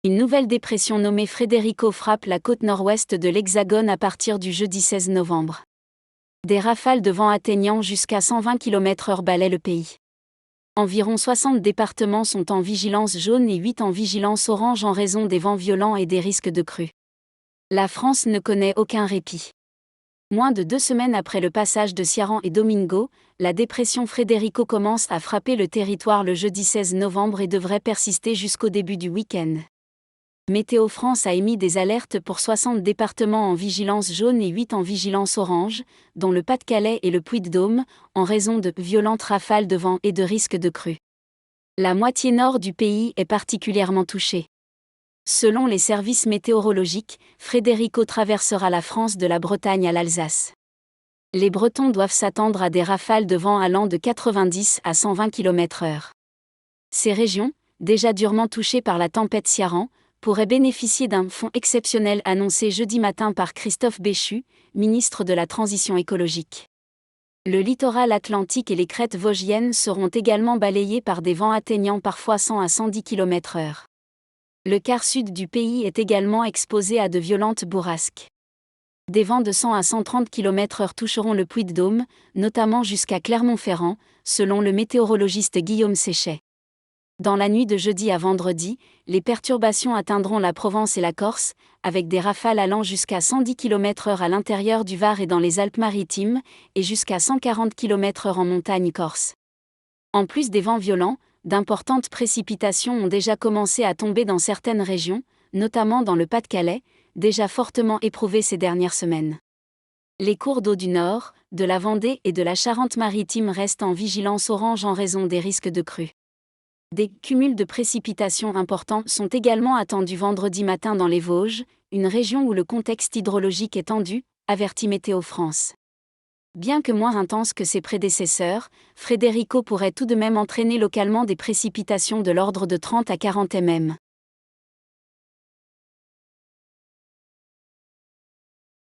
Une nouvelle dépression nommée Frederico frappe la côte nord-ouest de l'Hexagone à partir du jeudi 16 novembre. Des rafales de vent atteignant jusqu'à 120 km/h balaient le pays. Environ 60 départements sont en vigilance jaune et 8 en vigilance orange en raison des vents violents et des risques de crue. La France ne connaît aucun répit. Moins de 2 semaines après le passage de Ciarán et Domingo, la dépression Frederico commence à frapper le territoire le jeudi 16 novembre et devrait persister jusqu'au début du week-end. Météo France a émis des alertes pour 60 départements en vigilance jaune et 8 en vigilance orange, dont le Pas-de-Calais et le Puy-de-Dôme, en raison de violentes rafales de vent et de risques de crue. La moitié nord du pays est particulièrement touchée. Selon les services météorologiques, Frederico traversera la France de la Bretagne à l'Alsace. Les Bretons doivent s'attendre à des rafales de vent allant de 90 à 120 km/h. Ces régions, déjà durement touchées par la tempête Ciarán, pourraient bénéficier d'un fonds exceptionnel annoncé jeudi matin par Christophe Béchu, ministre de la Transition écologique. Le littoral atlantique et les crêtes vosgiennes seront également balayés par des vents atteignant parfois 100 à 110 km/h. Le quart sud du pays est également exposé à de violentes bourrasques. Des vents de 100 à 130 km/h toucheront le Puy-de-Dôme, notamment jusqu'à Clermont-Ferrand, selon le météorologiste Guillaume Séchet. Dans la nuit de jeudi à vendredi, les perturbations atteindront la Provence et la Corse, avec des rafales allant jusqu'à 110 km/h à l'intérieur du Var et dans les Alpes-Maritimes, et jusqu'à 140 km/h en montagne corse. En plus des vents violents, d'importantes précipitations ont déjà commencé à tomber dans certaines régions, notamment dans le Pas-de-Calais, déjà fortement éprouvé ces dernières semaines. Les cours d'eau du Nord, de la Vendée et de la Charente-Maritime restent en vigilance orange en raison des risques de crue. Des cumuls de précipitations importants sont également attendus vendredi matin dans les Vosges, une région où le contexte hydrologique est tendu, avertit Météo France. Bien que moins intense que ses prédécesseurs, Frederico pourrait tout de même entraîner localement des précipitations de l'ordre de 30 à 40 mm.